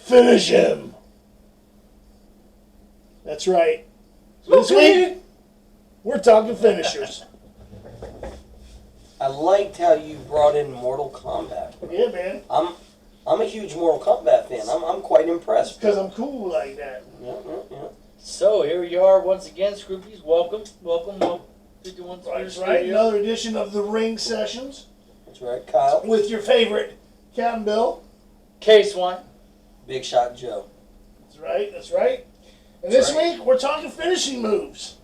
Finish him. That's right. This week, we're talking finishers. I liked how you brought in Mortal Kombat. Yeah, man. I'm a huge Mortal Kombat fan. I'm quite impressed. Because I'm cool like that. Yeah. So here we are once again, Scroopies. Welcome. 51 That's right. Another edition of the Ring Sessions. That's right, Kyle. With your favorite Captain Bill. K-Swine. Big Shot Joe. That's right. And this week, we're talking finishing moves.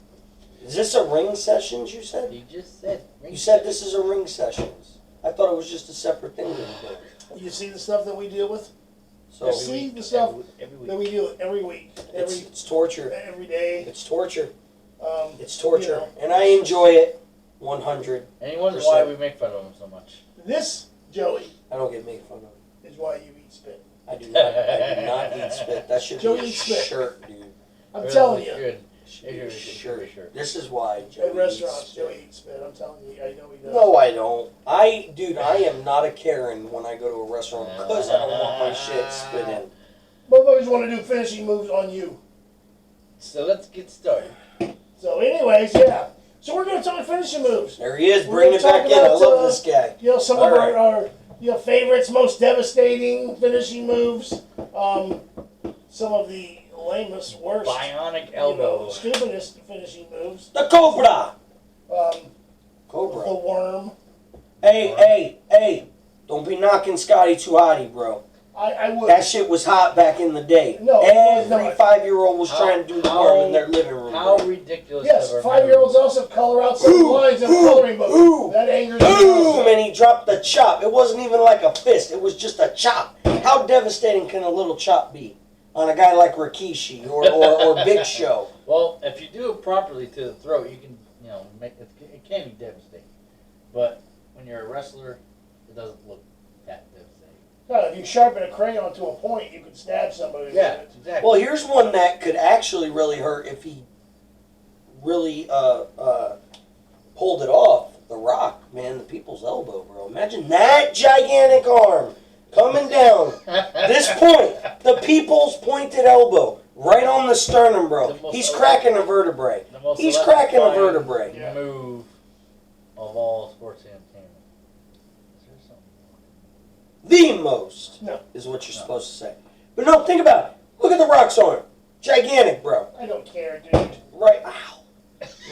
Is this a ring sessions, you said? He just said. You said this is a ring sessions. I thought it was just a separate thing that we did. You see the stuff that we deal with? So You see the stuff every week. that we deal with every week. It's torture. Every day. It's torture. It's torture. You know. And I enjoy it 100%. And you wonder why we make fun of him so much. This, Joey, I don't get made fun of. is why you eat spit. I do not eat spit. That should Joey be a eats spit. shirt, dude. I'm telling you. Good. Should be a Sure. This is why Joey At restaurants, eats spit. Joey eats spit. I'm telling you, I know he does. No, I don't. I am not a Karen when I go to a restaurant because I don't want my shit spit in. Motherfuckers want to do finishing moves on you. So let's get started. So anyways, yeah. So we're going to talk finishing moves. There he is. We're Bring it gonna back talk in. I about, love this guy. You know, some All of right. our favorites, most devastating finishing moves. Some of the lamest, worst, Bionic elbow. stupidest finishing moves. The Cobra. The Cobra. worm. Hey. Don't be knocking Scotty too hotty, bro. I would. That shit was hot back in the day. No, it was Every not. 5-year-old was trying to do the worm in their living room. How bro. ridiculous. Yes, of our 5-year-olds moves. also color out some lines in a coloring book. That angers me. Boom! And he dropped the chop. It wasn't even like a fist. It was just a chop. How devastating can a little chop be on a guy like Rikishi or Big Show? Well, if you do it properly to the throat, you can, make it. It can be devastating. But when you're a wrestler, it doesn't look that devastating. No, if you sharpen a crayon to a point, you could stab somebody with Yeah, it. exactly. Well, here's one that could actually really hurt if he really pulled it off. The Rock, man, the people's elbow, bro. Imagine that gigantic arm coming down. This point, the people's pointed elbow, right on the sternum, bro. He's cracking a vertebrae. He's cracking a vertebrae. Yeah. Move of all sports entertainment. Is there something? The most No. is what you're supposed to say. But no, think about it. Look at the Rock's arm. Gigantic, bro. I don't care, dude. Right, ow.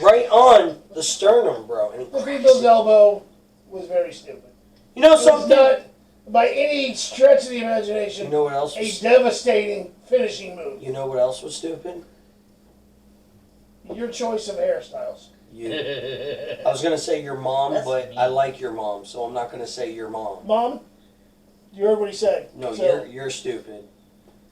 Right on the sternum, bro. And he The people's elbow was very stupid. You know It was something? not, by any stretch of the imagination, You know what else a was devastating finishing move. You know what else was stupid? Your choice of hairstyles. You. I was gonna say your mom, That's but mean. I like your mom, so I'm not gonna say your mom. Mom, you heard what he said. No, So, you're stupid.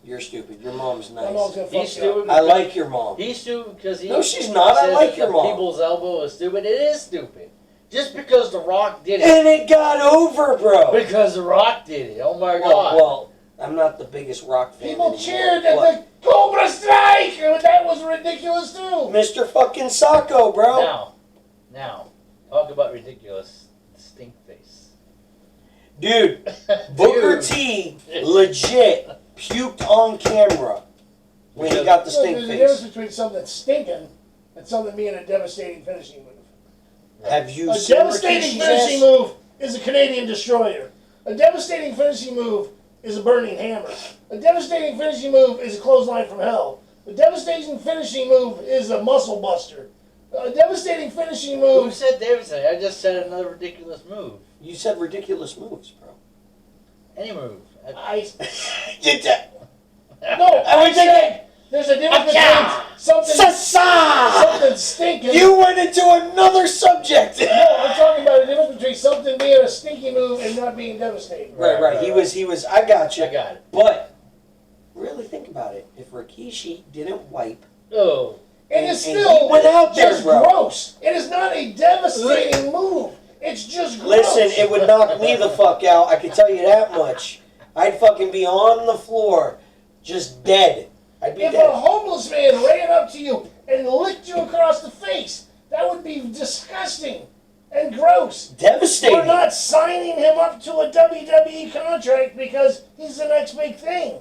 You're stupid. Your mom's my mom's nice. gonna fuck He's you up. stupid. I like your mom. He's stupid because he. No, she's not. I says like that your the mom. People's elbow is stupid. It is stupid. Just because The Rock did it. And it got over, bro. Because The Rock did it. Oh my Well, God. well, I'm not the biggest Rock fan People anymore, cheered at but the Cobra Strike, and that was ridiculous too. Mr. fucking Sacco, bro. Now, talk about ridiculous. Stink face. Dude, Booker Dude. T legit puked on camera when he got the So stink there's a difference face. between something stinking and something being a devastating finishing move. Have you A seen devastating Rikishi's finishing ass? move is a Canadian destroyer. A devastating finishing move is a burning hammer. A devastating finishing move is a clothesline from hell. A devastating finishing move is a muscle buster. A devastating finishing Who move. said Davidson? I just said another ridiculous move. You said ridiculous moves, bro. Any move. I You did. no. I said there's a difference between something stinking. You went into another subject. No, I'm talking about a difference between something being a stinky move and not being devastating. Right. He was. I got you. I got it. But really think about it. If Rikishi didn't wipe, Oh. It is And still he went out there, just bro. gross. It is not a devastating move. It's just gross. listen, it would knock me the fuck out. I can tell you that much. I'd fucking be on the floor, just dead. I'd be If dead. a homeless man ran up to you and licked you across the face, that would be disgusting and gross. Devastating. We're not signing him up to a WWE contract because he's the next big thing.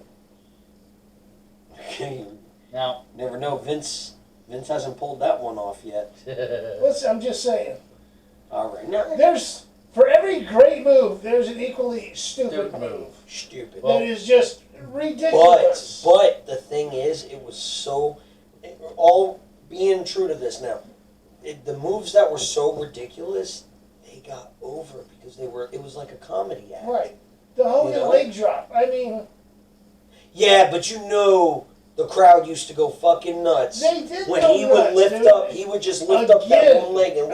Now, Never know. Vince hasn't pulled that one off yet. Listen, I'm just saying. All right. No. There's for every great move, there's an equally stupid move. Stupid. That is just ridiculous. But the thing is, it was so. All being true to this now, the moves that were so ridiculous, they got over because they were. It was like a comedy act. Right. The Hogan leg drop. I mean. Yeah, but the crowd used to go fucking nuts. They did when go he would nuts, lift dude. up. He would just lift up that one leg and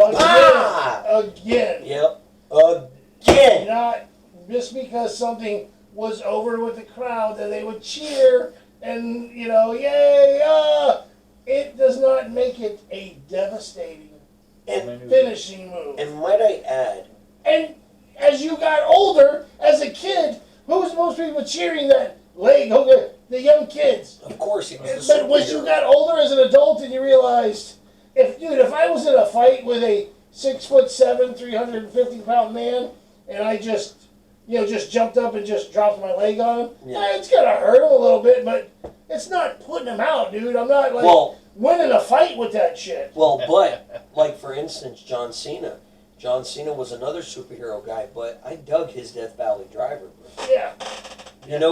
Again. Yep. Again. Not just because something was over with the crowd that they would cheer and yay! It does not make it a devastating finishing move. And might I add? And as you got older, as a kid, who was most people cheering that leg? The young kids. Of course, he was the But when you got older as an adult and you realized, if I was in a fight with a 6'7", 350-pound man, and I just jumped up and just dropped my leg on him, it's gonna hurt him a little bit, but it's not putting him out, dude. I'm not winning a fight with that shit. Well, but like for instance, John Cena. John Cena was another superhero guy, but I dug his Death Valley Driver, bro. Yeah.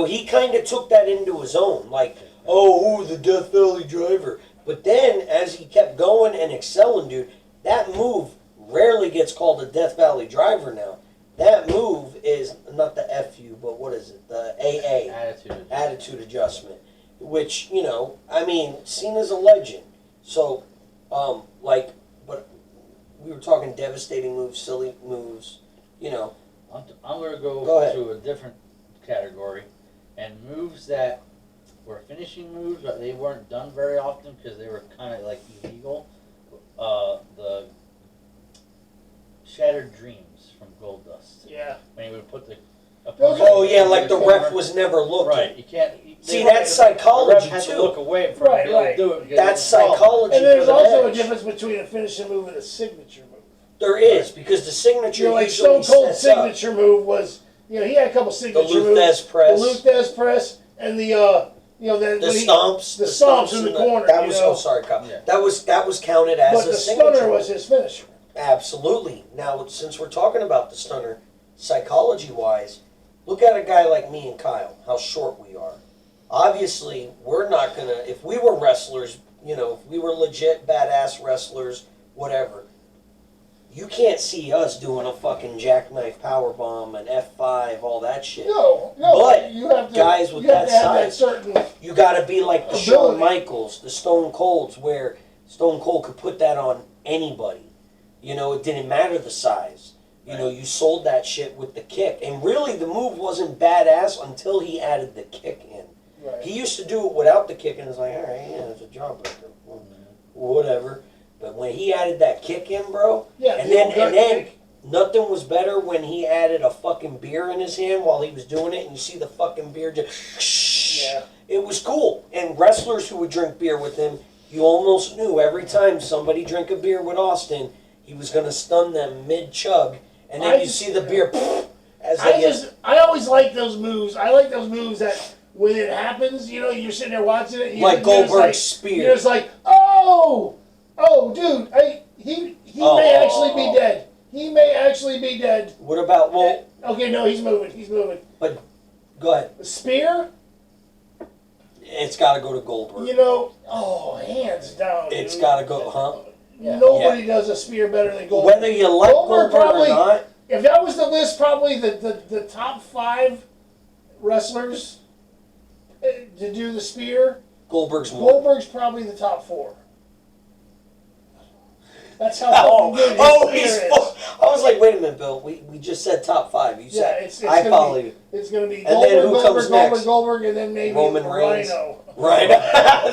He kind of took that into his own, like, the Death Valley Driver. But then, as he kept going and excelling, dude, that move rarely gets called a Death Valley Driver now. That move is not the FU, but what is it? The AA. Attitude Adjustment. Which, Cena's a legend. So, but we were talking devastating moves, silly moves, I'm going to go to a different category, and moves that were finishing moves, but they weren't done very often because they were kind of like illegal. The Shattered Dreams from Goldust. Yeah. When he would put the like the ref was never looking. Right. You can't. See, that's psychology the ref too. To look away from him to do it. That's psychology. And there's for the also edge. a difference between a finishing move and a signature move. There is, because the signature like usually Stone Cold's sets up. signature move was, he had a couple signature moves. The Luthez press. The Luthez press and the stomps. The stomps in the corner. That was sorry, Kyle. Yeah. That was counted as a signature. But the stunner was his finisher. Absolutely. Now, since we're talking about the stunner, psychology-wise, look at a guy like me and Kyle, how short we are. Obviously, we're not going to, if we were wrestlers, if we were legit badass wrestlers, whatever, you can't see us doing a fucking jackknife powerbomb, an F5, all that shit. No. But you have to, guys with that size, you got to be like the ability. Shawn Michaels, the Stone Colds, where Stone Cold could put that on anybody. It didn't matter the size. You sold that shit with the kick. And really, the move wasn't badass until he added the kick in. Right. He used to do it without the kick, and it's like, all right, it's a jawbreaker. Whatever. But when he added that kick in, bro, and then nothing was better when he added a fucking beer in his hand while he was doing it, and you see the fucking beer just... Yeah. It was cool. And wrestlers who would drink beer with him, you almost knew every time somebody drank a beer with Austin, he was going to stun them mid-chug, and then you see the beer... I always like those moves. I like those moves that when it happens, you're sitting there watching it. Like Goldberg's spear. You're just like, dude, he may actually be dead. He may actually be dead. What about, okay, no, he's moving. But, go ahead. The spear? It's got to go to Goldberg. Hands down. It's got to go, huh? Yeah. Nobody does a spear better than Goldberg. Whether you like Goldberg or not. If that was the list, probably the top 5 wrestlers to do the spear, Goldberg's probably the top 4. That's how fucking good his spear is. I was like, wait a minute, Bill. We just said top 5. You said it's I follow you. It's going to be Goldberg, and then maybe Roman Reigns. Rhino.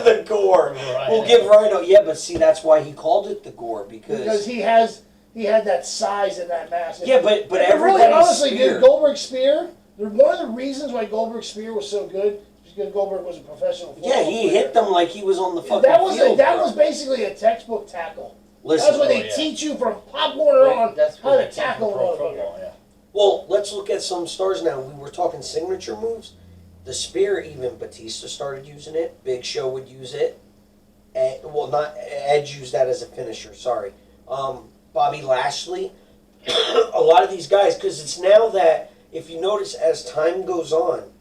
The Gore. We'll give Rhino. Yeah, but see, that's why he called it the Gore because he had that size and that mass. Yeah, but everybody's really, honestly, spear. dude, Goldberg's spear. One of the reasons why Goldberg's spear was so good is because Goldberg was a professional football player. He hit them like he was on the fucking field. That was basically a textbook tackle. That's what they teach you from Pop Warner on how to tackle a motherfucker. Well, let's look at some stars now. We were talking signature moves. the spear, even Batista started using it. Big Show would use it. Well, not Edge used that as a finisher. Sorry, Bobby Lashley. A lot of these guys, because it's now that if you notice as time goes on,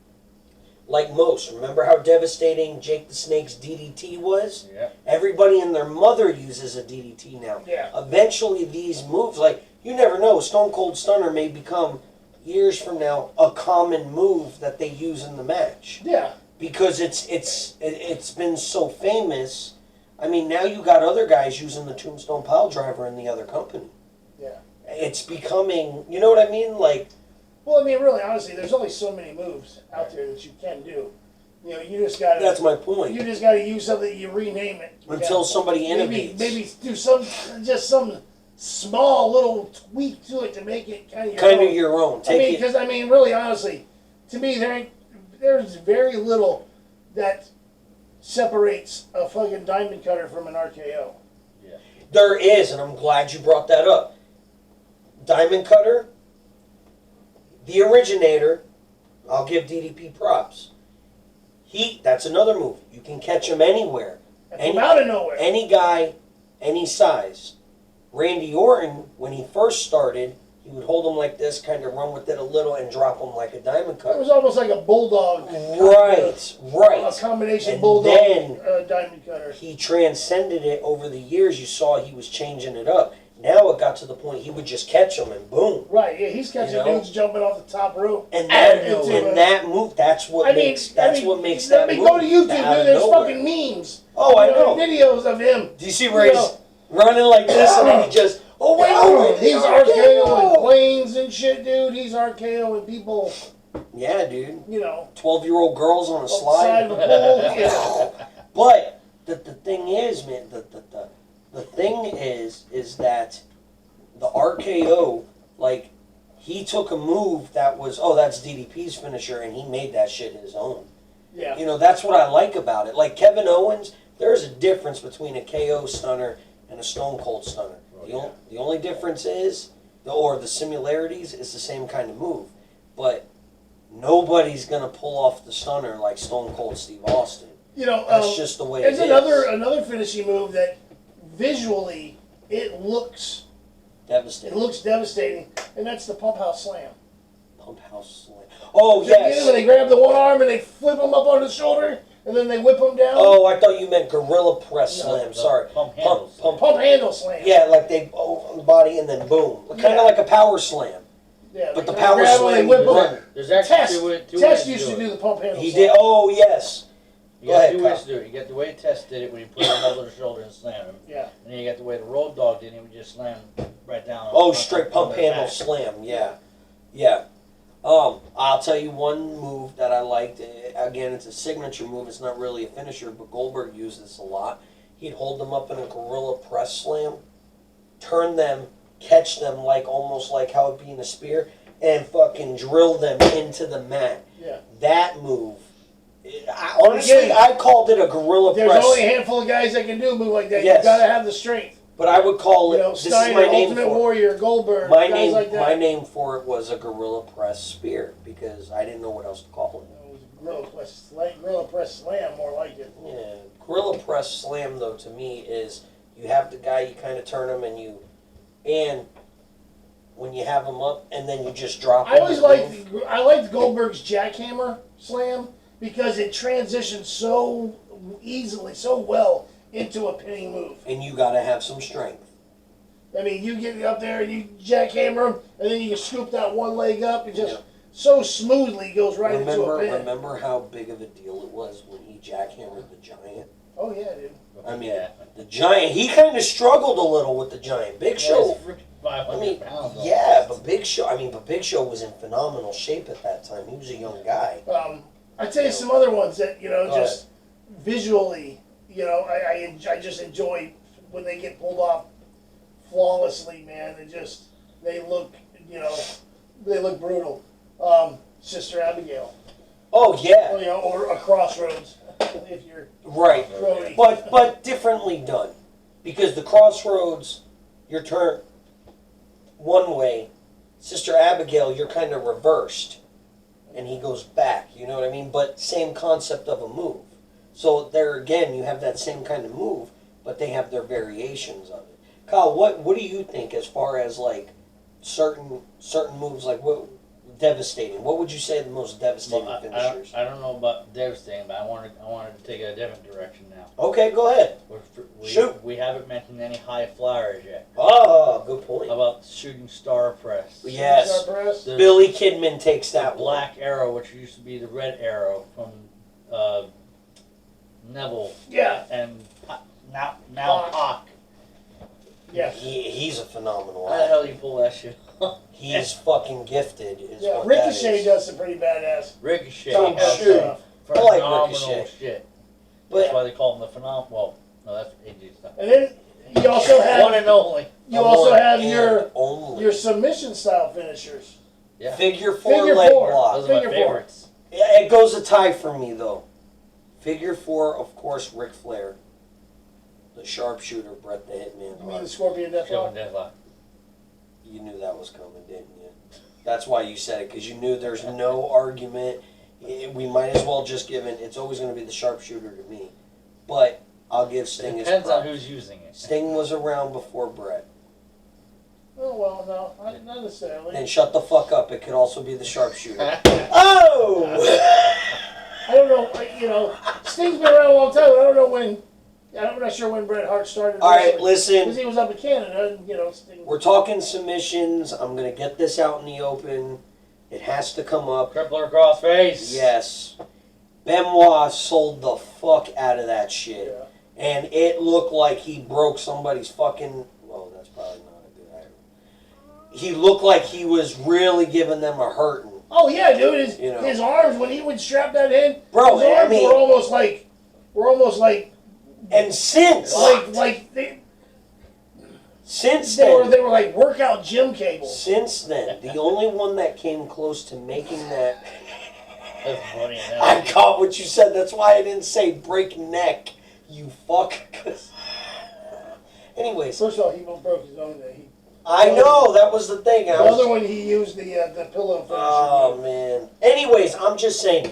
like most, remember how devastating Jake the Snake's DDT was? Yeah. Everybody and their mother uses a DDT now. Yeah. Eventually, these moves, like you never know, Stone Cold Stunner may become years from now a common move that they use in the match. Yeah. Because it's been so famous. I mean, now you got other guys using the Tombstone Piledriver in the other company. Yeah. It's becoming, you know what I mean? Like, well, I mean, really, honestly, there's only so many moves out there that you can do. You know, you just gotta. that's my point. You just gotta use something. You rename it Until somebody innovates. Maybe do some small little tweak to it to make it kind of your own. Because really, honestly, to me, there's very little that separates a fucking diamond cutter from an RKO. Yeah. There is, and I'm glad you brought that up. Diamond cutter, the originator. I'll give DDP props. That's another move. You can catch him anywhere. From out of nowhere. Any guy, any size. Randy Orton, when he first started, he would hold him like this, kind of run with it a little, and drop him like a diamond It cutter. was almost like a bulldog. Right. A combination And bulldog then diamond cutter. He transcended it over the years. You saw he was changing it up. Now it got to the point he would just catch them and boom. Right, yeah, he's catching dudes jumping off the top rope. And that move, that's what makes that move. Let me go to YouTube, dude. There's fucking memes. Oh, I know. Videos of him. Do you see where he's running like this and then he just, he's RKOing planes and shit, dude. He's RKOing people. Yeah, dude. 12-year-old girls on a slide. Side of a pole. Yeah. But the thing is, man, the thing is that the RKO, like, he took a move that was, that's DDP's finisher, and he made that shit his own. Yeah. That's what I like about it. Like Kevin Owens, there's a difference between a KO stunner and a Stone Cold Stunner. The only difference is, or the similarities, is the same kind of move. But nobody's going to pull off the stunner like Stone Cold Steve Austin. That's just the way it is. There's another finishing move that visually it looks devastating. It looks devastating, and that's the pump house slam. Pump house slam. Oh, yes. When they grab the one arm and they flip him up on the shoulder, and then they whip him down. Oh, I thought you meant gorilla press slam. Sorry. Pump handle slam. Yeah, like they on the body and then boom. Kind of like a power slam. Yeah, but the power slam, there's actually Test used to do the pump handle slam. He did. Oh, yes. You got two ways to do it. You got the way Test did it when he put him over the shoulder and slammed him. Yeah. And then you got the way the Road Dogg did it, he would just slam right down. Straight pump handle slam. Yeah. Yeah. I'll tell you one move that I liked. Again, it's a signature move. It's not really a finisher, but Goldberg used this a lot. He'd hold them up in a gorilla press slam, turn them, catch them almost like how it'd be in a spear, and fucking drill them into the mat. Yeah. That move. Honestly, I called it a gorilla press. There's only a handful of guys that can do a move like that. Yes. You gotta have the strength. But I would call it. This Steiner, is my name Ultimate for Warrior, Goldberg, my guys name. like that. My name for it was a gorilla press spear because I didn't know what else to call it. It was gorilla press slam, more like it. Yeah, gorilla press slam though to me is you have the guy, you kind of turn him and when you have him up and then you just drop him. I liked Goldberg's jackhammer slam because it transitioned so easily, so well into a pinning move. And you got to have some strength. I mean, you get up there and you jackhammer him, and then you can scoop that one leg up and just so smoothly goes right into a pin. Remember how big of a deal it was when he jackhammered the Giant? Oh, yeah, dude. I mean, the Giant, he kind of struggled a little with the Giant. Big Show. Pounds but Big Show was in phenomenal shape at that time. He was a young guy. I'd tell you some other ones that, just visually, I just enjoy when they get pulled off flawlessly, man. They look brutal. Sister Abigail. Oh, yeah. Or a Crossroads, if you're right. Brody. But differently done. Because the Crossroads, you're turned one way. Sister Abigail, you're kind of reversed. and he goes back. You know what I mean? But same concept of a move. So there again, you have that same kind of move, but they have their variations of it. Kyle, what do you think as far as like certain moves, like what devastating? What would you say are the most devastating finishers? I don't know about devastating, but I wanted to take it a different direction now. Okay, go ahead. Shoot. We haven't mentioned any high flyers yet. Oh, good point. How about shooting star press? Yes. Star press? Billy Kidman takes that the black arrow, which used to be the red arrow from Neville. Yeah. And now Pac. Yeah. He's a phenomenal How the hell do you pull that shit off? He's fucking gifted. Yeah, Ricochet does some pretty badass. Ricochet. Oh, has shoot. some I like phenomenal Ricochet. shit. But That's why they call him the phenomenal. Well, no, that's AJ stuff. And then you also have One and only. your submission style finishers. Yeah. Figure four Figure leg four. block. Those are my Figure four. favorites. Yeah, it goes a tie for me though. Figure four, of course, Ric Flair. The sharpshooter, Bret the Hitman You mean Hart. the Scorpion Scorpion Deathlock? Deathlock. You knew that was coming, didn't you? That's why you said it, because you knew there's no argument. We might as well just give it. It's always going to be the sharpshooter to me. But I'll give Sting his Depends on props. who's using it. Sting was around before Bret. Oh, well, no, not necessarily. Then shut the fuck up. It could also be the sharpshooter. Oh! I don't know, Sting's been around a long time. I don't know when, I'm not sure when Bret Hart started. All right, listen. Because he was up in Canada, and, Sting. We're talking submissions. I'm going to get this out in the open. It has to come up. Crippler crossface. Yes. Benoit sold the fuck out of that shit. Yeah. And it looked like he broke somebody's fucking... Well, that's probably not a good idea. He looked like he was really giving them a hurting. Oh, yeah, dude. His arms, when he would strap that in, Bro, his arms were almost like... And since... Since then... They were like workout gym cables. Since then, the only one that came close to making that... That's funny. I got what you said. That's why I didn't say break neck, you fuck. Anyways. First of all, he broke his own neck. I know, that was the thing. The other one, he used the pillow finisher. Oh, man. Anyways, I'm just saying,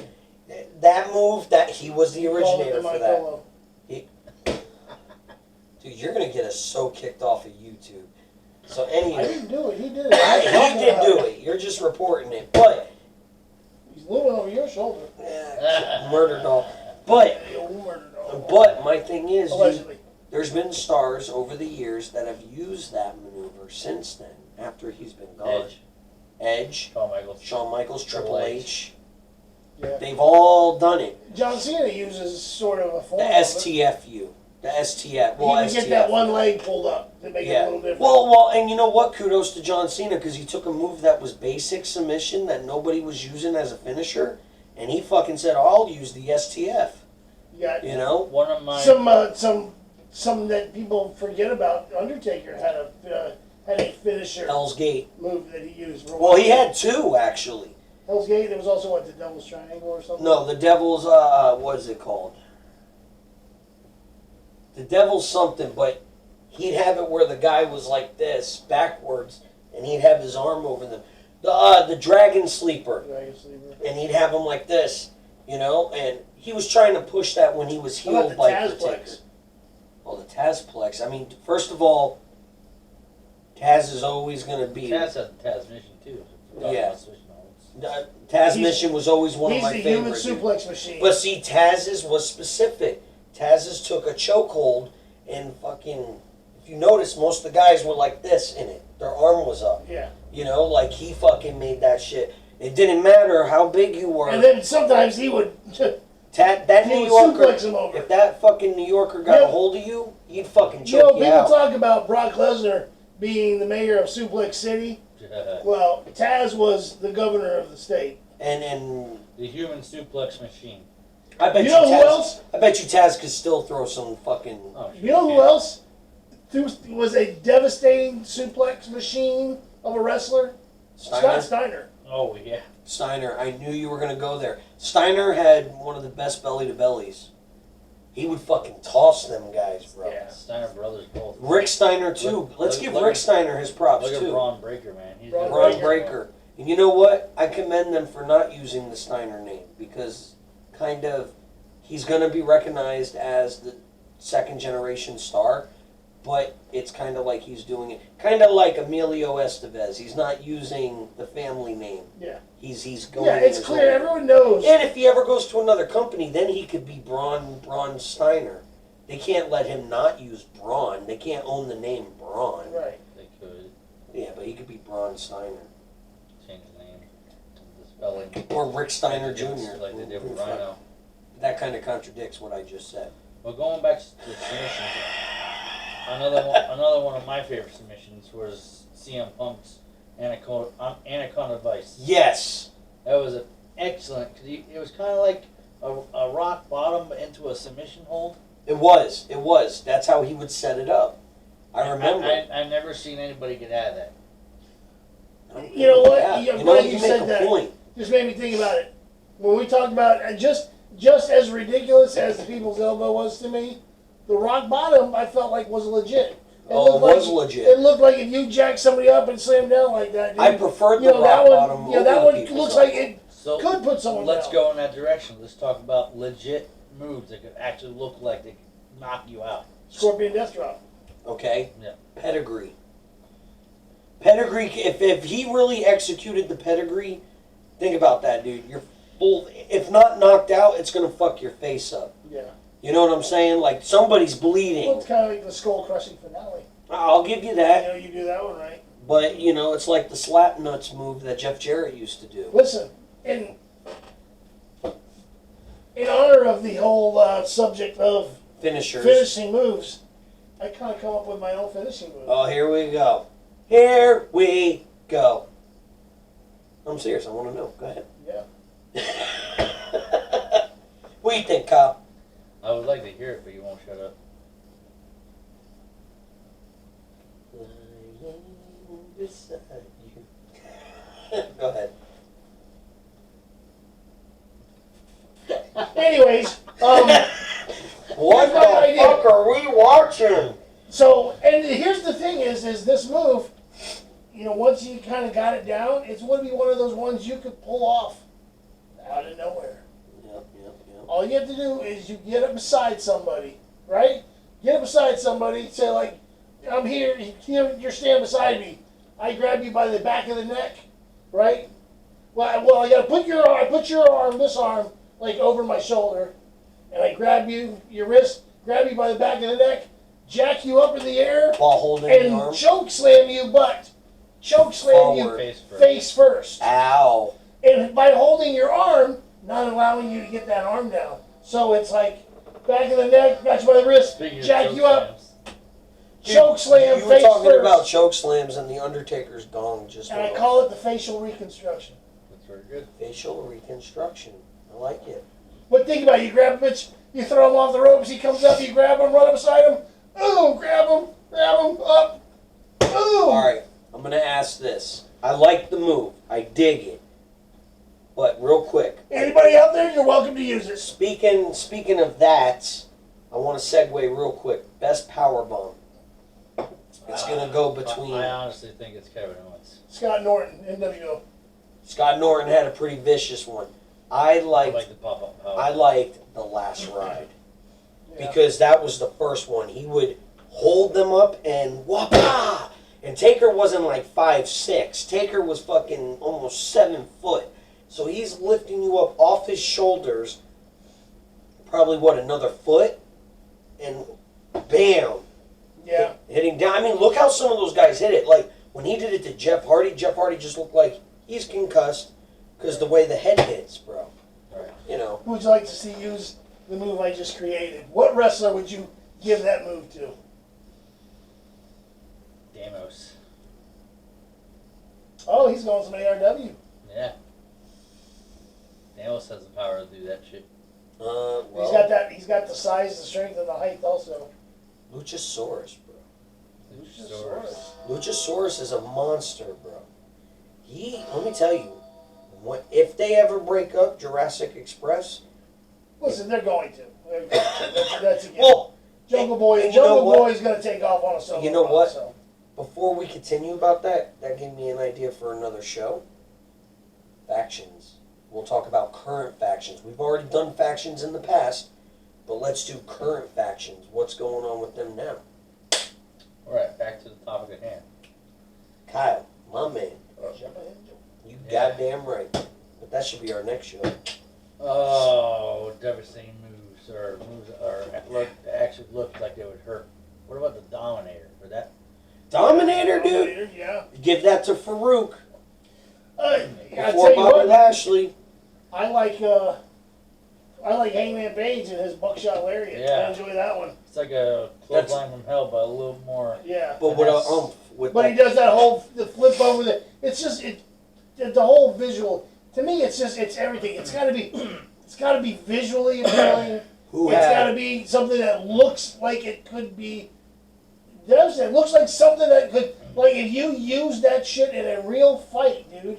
that move, that he was the originator for that. Pillow. Dude, you're going to get us so kicked off of YouTube. So anyway. I didn't do it. He did it. He did do it. You're just reporting it. But. He's looming over your shoulder. Murder doll. But my thing is, dude, there's been stars over the years that have used that maneuver since then, after he's been gone. Edge. Shawn Michaels, Triple H. Yeah. They've all done it. John Cena uses sort of a form the STFU. The STF. Well, he would get that one leg pulled up to make it a little different. Well, and you know what? Kudos to John Cena, because he took a move that was basic submission that nobody was using as a finisher, and he fucking said, "I'll use the STF." You know, one of my some that people forget about. Undertaker had a finisher. Hell's Gate move that he used. Well, he had two actually. Hell's Gate. There was also the Devil's Triangle or something. No, the Devil's what is it called? The Devil's something, but he'd have it where the guy was like this, backwards, and he'd have his arm over them. The Dragon Sleeper. And he'd have him like this, and he was trying to push that when he was healed by Tazplex. Well, the Tazplex. I mean, first of all, Taz is always going to be... Taz has the Taz mission, too. Yeah. Taz mission was always one of my favorites. He's the human suplex machine. But see, Taz's was specific. Taz's took a chokehold and fucking... If you notice, most of the guys were like this in it. Their arm was up. Yeah. Like he fucking made that shit. It didn't matter how big you were. And then sometimes he would... that New Yorker, suplex him over. If that fucking New Yorker got a hold of you, he'd fucking choke you out. People talk about Brock Lesnar being the mayor of Suplex City. Well, Taz was the governor of the state. And the human suplex machine. I bet you know who else? I bet you Taz could still throw some fucking... You know who else was a devastating suplex machine of a wrestler? Scott Steiner. Oh, yeah. Steiner. I knew you were going to go there. Steiner had one of the best belly-to-bellies. He would fucking toss them guys, bro. Yeah, Steiner brothers both. Rick Steiner, too. Let's give Rick Steiner his props, too. Look at Braun Breaker, man. Braun Breaker. And you know what? I commend them for not using the Steiner name because kind of he's going to be recognized as the second generation star, but it's kind of like he's doing it kind of like Emilio Estevez. He's not using the family name. Yeah. He's going. Yeah, it's clear. Everyone knows. And if he ever goes to another company, then he could be Braun Steiner. They can't let him not use Braun. They can't own the name Braun. Right. They could Yeah, but he could be Braun Steiner. change the name, the spelling. Or Rick Steiner Jr. Like they did with Rhino. That kind of contradicts what I just said. Well, going back to the submissions, another one of my favorite submissions was CM Punk's Anaconda Vice. Yes. That was an excellent, because it was kind of like a rock bottom into a submission hold. It was. That's how he would set it up. I remember. I've never seen anybody get out of that. You know what? Yeah. You make said a that. point. Just made me think about it. When we talked about just as ridiculous as the People's Elbow was to me, the rock bottom I felt like was legit. It was legit. It looked like if you jack somebody up and slam down like that. Dude, I preferred the rock bottom. That one looks like it could put someone Let's down. go in that direction. Let's talk about legit moves that could actually look like they could knock you out. Scorpion Death Drop. Okay. Yeah. Pedigree. If he really executed the pedigree, think about that, dude. You're full. If not knocked out, it's gonna fuck your face up. Yeah. You know what I'm saying? Like somebody's bleeding. Well, it's kind of like the skull crushing finale. I'll give you that. You do that one right. But it's like the slap nuts move that Jeff Jarrett used to do. Listen, in honor of the whole subject of finishing moves, I kind of come up with my own finishing move. Oh, here we go. Here we go. I'm serious. I want to know. Go ahead. Yeah. What do you think, Kyle? I would like to hear it, but you won't shut up. Lying beside you. Go ahead. Anyways, what the fuck are we watching? So, and here's the thing is this move, once you kind of got it down, it's going to be one of those ones you could pull off out of nowhere. Yep. All you have to do is you get up beside somebody, right? Get up beside somebody, say like, I'm here, you're standing beside me. I grab you by the back of the neck, right? Well, I gotta put your arm, this arm, like over my shoulder, and I grab you, your wrist, grab you by the back of the neck, jack you up in the air, while holding the arm, and choke slam you, forward. Face first. Ow. And by holding your arm, not allowing you to get that arm down. So it's like back of the neck, got you by the wrist, jack you up, choke slam, You were face talking first. about choke slams and the Undertaker's gong just And I went call off. it the facial reconstruction. That's very good. Facial reconstruction. I like it. But think about it, you grab a bitch, you throw him off the ropes, he comes up, you grab him, run up beside him, ooh, grab him, up, ooh. Alright, I'm going to ask this. I like the move. I dig it. But real quick. Anybody out there, you're welcome to use it. Speaking of that, I want to segue real quick. Best power bomb. It's going to go between... I honestly think it's Kevin Owens. Scott Norton, NWO. Scott Norton had a pretty vicious one. I liked the pop-up power. I liked the last ride. Yeah. Because that was the first one. He would hold them up and whoop-ah! And Taker wasn't like 5'6". Taker was fucking almost 7 foot. So he's lifting you up off his shoulders, probably another foot, and bam. Yeah. Hitting down. I mean, look how some of those guys hit it. Like, when he did it to Jeff Hardy just looked like he's concussed because the way the head hits, bro. Right. Who would you like to see use the move I just created? What wrestler would you give that move to? Damos. Oh, he's going some ARW. Yeah. Damos has the power to do that shit. Well, He's got the size, the strength, and the height also. Luchasaurus, bro. Luchasaurus. Luchasaurus is a monster, bro. Let me tell you, if they ever break up Jurassic Express... Listen, they're going to. That's a given. Well, Jungle Boy, Boy's going to take off on a solo. You know what? So. Before we continue about that gave me an idea for another show. factions. We'll talk about current factions. We've already done factions in the past, but let's do current factions. What's going on with them now? All right, back to the topic at hand. Kyle, my man. You goddamn right. But that should be our next show. Oh, devastating moves actually looked like they would hurt. What about the Dominator? For that? Dominator, dude. Yeah. Give that to Farouk. I tell Before you Bobby what, Lashley. I like Hangman Page and his buckshot lariat. Yeah. I enjoy that one. It's like a clothesline from hell, but a little more. Yeah. But with a umph. But he does that whole the flip over the. It's just the whole visual. To me, it's everything. It's got to be visually appealing. It's got to be something that looks like it could be. It looks like something that could, like, if you use that shit in a real fight, dude.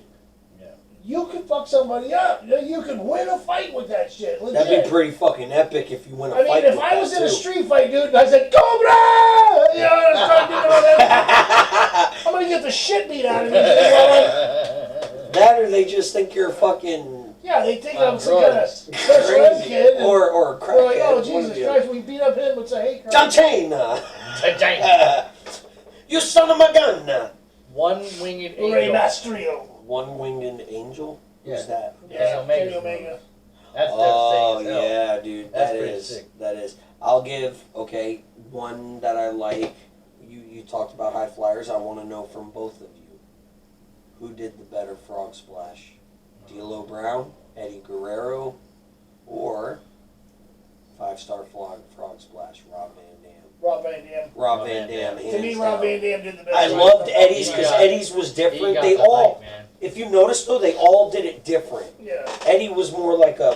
Yeah. You could fuck somebody up. You could win a fight with that shit. Legit. That'd be pretty fucking epic if you win a fight. I mean, if I was in a street fight, dude, and I said, Cobra! You know, and I start doing all that, I'm gonna get the shit beat out of me. That or they just think you're fucking. Yeah, they think I'm some kind of special ed crazy. kid. Or a crackhead. They're like, oh, Jesus Christ, we beat up him. It's a hate crime. John Cena! You son of a gun! One-winged angel. Rey Mysterio. One-winged angel? Yeah. Who's that? Yeah, Omega's Kenny Omega. That's Oh, devastating as hell. yeah, dude. That's That pretty is. sick. That is. I'll give, one that I like. You talked about high flyers. I want to know from both of you. Who did the better frog splash? D'Lo Brown, Eddie Guerrero, or 5-star frog splash, Rob Van Dam? Rob Van Dam. Rob Van Dam. To me, Rob Van Dam did the best. I loved Eddie's because Eddie's was different. They all, if you notice though, they all did it different. Yeah. Eddie was more like a.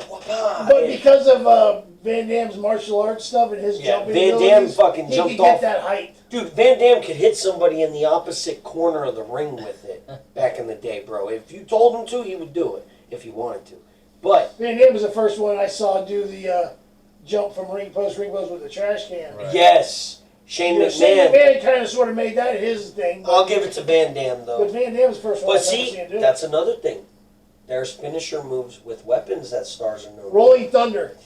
But because of Van Dam's martial arts stuff and his jumping Van Dam abilities, fucking he jumped could get off. that height. Dude, Van Dam could hit somebody in the opposite corner of the ring with it back in the day, bro. If you told him to, he would do it if he wanted to. But Van Dam was the first one I saw do the jump from ring post with the trash can. Right. yes, Shane McMahon. Shane McMahon kind of sort of made that his thing. I'll give it to Van Dam though. But Van Dam's the first one But I've ever see, seen him do. that's another thing. There's finisher moves with weapons that stars are known. Rolling Thunder.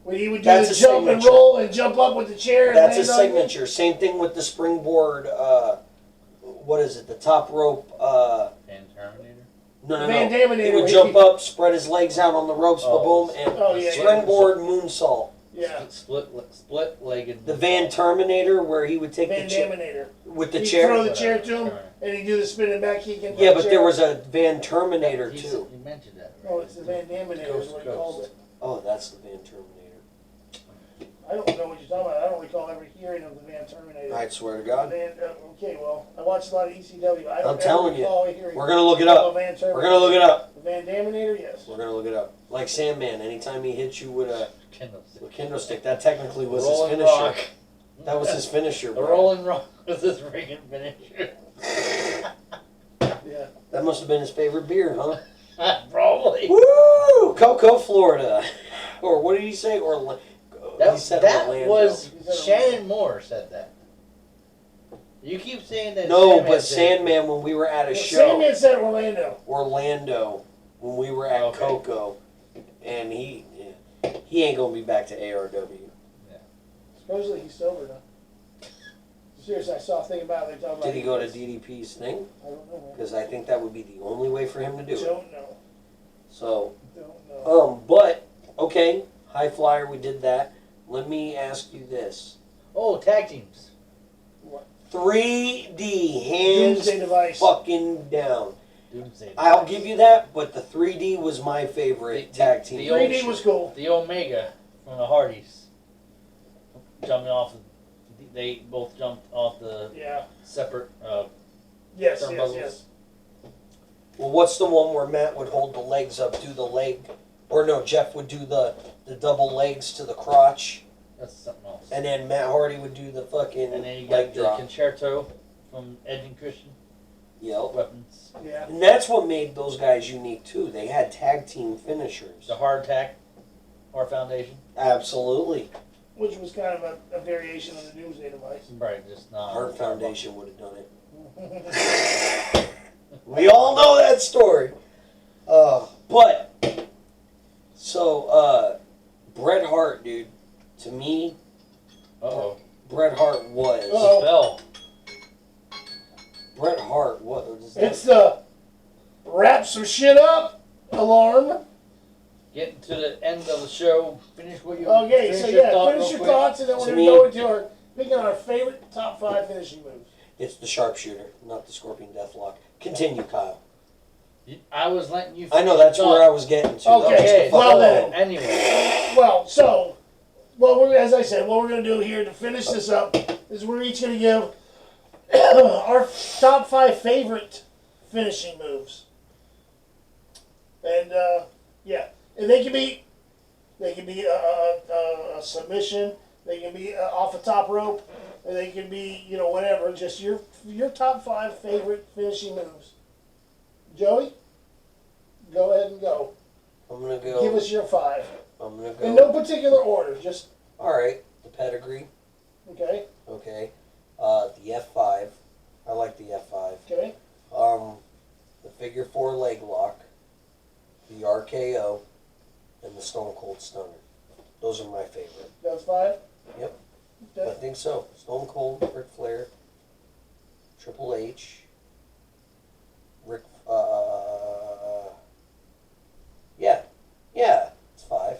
When he would do That's the a jump and signature. roll and jump up with the chair. That's a and land on it. signature. Same thing with the springboard. What is it? The top rope. And Terminator? No. Van Daminator, He would where jump he- up, spread his legs out on the ropes, boom, and Oh, yeah, springboard moonsault. Yeah. Split-legged. The Van Terminator, where he would take Van the chair Daminator. with the He'd chair. throw the chair to him and he'd do the spinning back kick. And Yeah, but there was a Van Terminator You too. mentioned that. Right? Oh, it's the Van Daminator is what he called it. Oh, that's the Van Terminator. I don't know what you're talking about. I don't recall ever hearing of the Van Terminator. I swear to God. Okay, well, I watched a lot of ECW. I don't I'm telling you. recall hearing We're gonna look it of up. a Van Terminator. We're gonna look it up. The Van Daminator, yes. We're gonna look it up. Like Sandman, anytime he hits you with a Candlestick. kendo stick, that technically was his Rolling finisher. Rock. That was his finisher, The bro. Rolling Rock was his freaking finisher. Yeah. That must have been his favorite beer, huh? Probably. Woo! Cocoa, Florida. Or what did he say? He said That Orlando. was Shannon Moore said that. You keep saying that. No, Sandman but said- Sandman, when we were at a Well, show, Sandman said Orlando. when we were at Okay. Cocoa, and he ain't gonna be back to ARW. Supposedly he's sober now. Seriously, I saw a thing about it. They talking about. Did he go to DDP's thing? I don't know. Because I think that would be the only way for him to do it. Don't know. So, Don't know. but okay, high flyer, we did that. Let me ask you this: Oh, tag teams. 3D hands Doomsday Device. fucking down. Doomsday. I'll give you that, but the 3D was my favorite tag team. the 3D was cool. The Omega from the Hardys. Jumping off. They both jumped off the Yeah. separate. Yes, turnbuckles. yes. Well, what's the one where Matt would hold the legs up, do the leg, or no, Jeff would do the double legs to the crotch, That's something else. and then Matt Hardy would do the fucking And then you leg got the drop. concerto from Edge and Christian. Yep. Weapons. Yeah. And that's what made those guys unique too. They had tag team finishers. The Hard Tack. Our Foundation. Absolutely. Which was kind of a variation of the Doomsday Device. Right, just not. Heart Foundation would have done it. We all know that story. But, so, Bret Hart, dude, to me, Bret Hart was. Bell. Bret Hart, what is that? It's the wrap some shit up alarm. Getting to the end of the show. Finish what you. Okay, so yeah, finish your thoughts, and then we're going to go into picking our favorite top 5 finishing moves. It's the sharpshooter, not the scorpion deathlock. Continue, Kyle. I was letting you. I know that's where I was getting to. Okay, well then. Anyway. Well, as I said, what we're going to do here to finish this up is we're each going to give our top 5 favorite finishing moves. And, yeah. And they can be a submission, they can be off the top rope, and they can be, whatever. Just your top 5 favorite finishing moves. Joey, go ahead and go. I'm going to go. Give us your 5. I'm going to go. In no particular order, just. All right. The pedigree. Okay. Okay. The F5. I like the F5. Okay. The figure 4 leg lock. The RKO. And the Stone Cold Stunner. Those are my favorite. That's 5? Yep. Okay. I think so. Stone Cold, Ric Flair, Triple H, yeah, it's 5. Okay.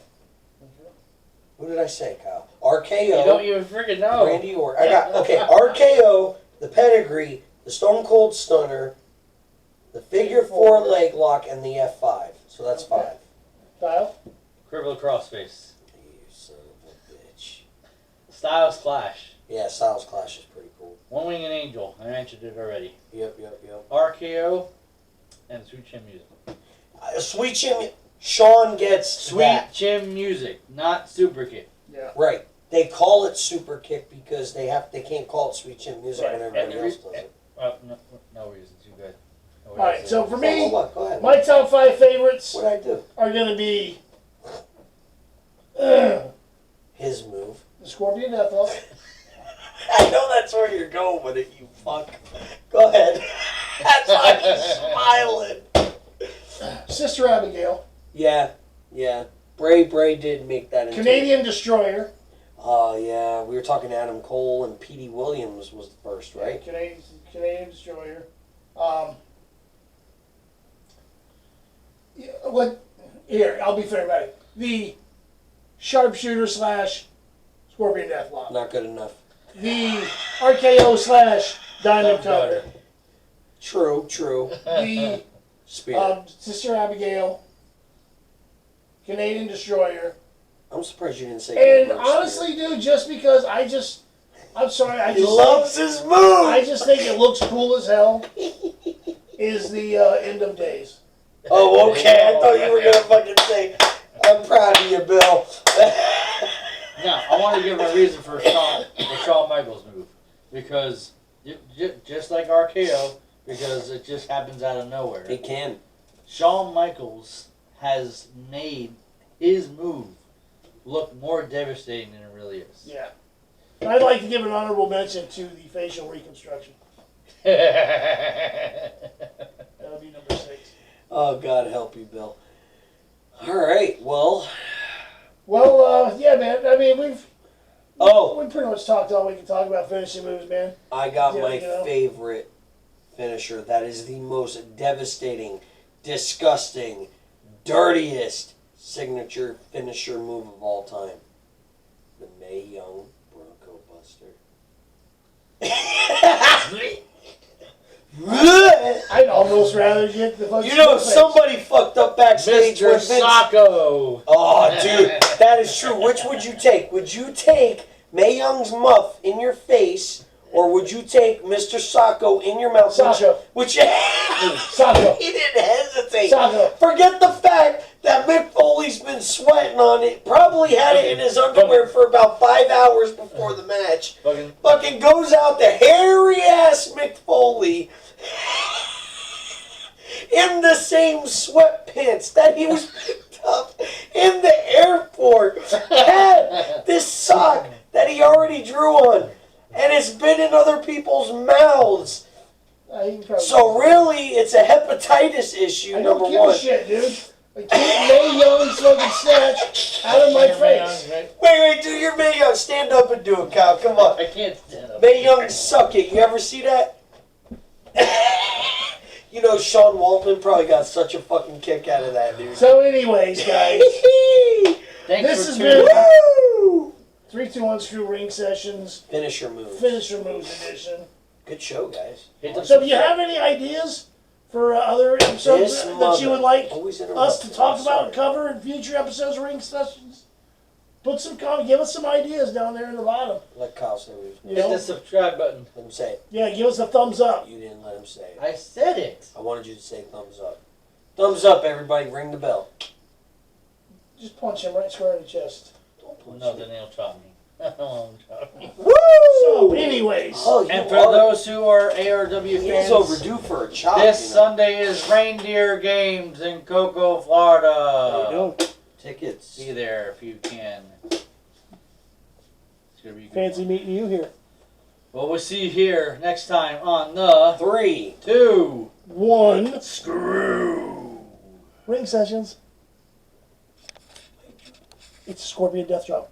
Who did I say, Kyle? RKO. You don't even freaking know. Randy Orton. I got, RKO, the pedigree, the Stone Cold Stunner, the figure 4 leg lock, and the F5. So that's 5. Kyle? Cripple crossface. You son of a bitch. Styles Clash. Yeah, Styles Clash is pretty cool. One Winged Angel. I mentioned it already. Yep. RKO and Sweet Chin Music. Sweet Chin, Sean gets Sweet Chin Music, not Super Kick. Yeah. Right. They call it Super Kick because they can't call it Sweet Chin Music when everybody else does it. No reason. Too good. No Alright, so for me, go ahead. my top 5 favorites What'd I do? are going to be His move. the Scorpion Deathlock. I know that's where you're going with it, you fuck. Go ahead. That's why he's smiling. Sister Abigail. Yeah. Bray did make that into Canadian Destroyer. Oh, yeah. We were talking Adam Cole and Petey Williams was the first, right? Canadian Destroyer. Here, I'll be fair about it. The Sharpshooter / Scorpion Deathlock. Not good enough. The RKO / Diamond Cutter. True. The Spear. Sister Abigail. Canadian Destroyer. I'm surprised you didn't say. And honestly, dude, just because I'm sorry, he loves his move. I just think it looks cool as hell. Is the End of Days. Oh, okay. I thought you were gonna fucking say, "I'm proud of you, Bill." Now, I want to give a reason for Shawn Michaels' move, because just like RKO, because it just happens out of nowhere. He can. Shawn Michaels has made his move look more devastating than it really is. Yeah. I'd like to give an honorable mention to the facial reconstruction. That would be number 6. Oh, God help you, Bill. All right, well, yeah, man. I mean, we pretty much talked all we can talk about finishing moves, man. I got my favorite finisher. That is the most devastating, disgusting, dirtiest signature finisher move of all time. The Mae Young Bronco Buster. I'd almost rather get the fucking somebody fucked up backstage Mr. with Vince. Sacco. Oh, dude, that is true. Which would you take? Would you take Mae Young's muff in your face, or would you take Mr. Sacco in your mouth? Sacco. Sacco. He didn't hesitate. Sacco. Forget the fact that Mick Foley's been sweating on it. Probably had it in his underwear for about 5 hours before the match. Fucking goes out the hairy ass Mick Foley in the same sweatpants that he was picked up in the airport. Had this sock that he already drew on, and it's been in other people's mouths. So really, it's a hepatitis issue. I don't give a shit, dude. I keep Mae Young smoking snatch out of my face. Wait, do your Mae Young. Stand up and do it, Kyle. Come on. I can't stand up. Mae Young, suck it. You ever see that? You know, Sean Waltman probably got such a fucking kick out of that, dude. So, anyways, guys, Thanks this for has tuning been 3-2-1 Screw Ring Sessions Finisher moves. Finisher Moves edition. Good show, guys. So, do you have any ideas for other episodes that you would like us to talk about and cover in future episodes of Ring Sessions? Put some give us some ideas down there in the bottom. Let Kyle say what he was. Hit the subscribe button. Let him say it. Yeah, give us a thumbs up. You didn't let him say it. I said it. I wanted you to say thumbs up. Thumbs up, everybody. Ring the bell. Just punch him right square in the chest. Don't punch No, me. then they'll chop me. Woo! So, anyways. Oh, And for those who are ARW He fans, was overdue for a chop. this you know. Sunday is Reindeer Games in Cocoa, Florida. There you go. Tickets. Be there if you can. It's gonna be a good Fancy one. meeting you here. Well, we'll see you here next time on the 3, 2 1 Screw Ring Sessions. It's a Scorpion Death Drop.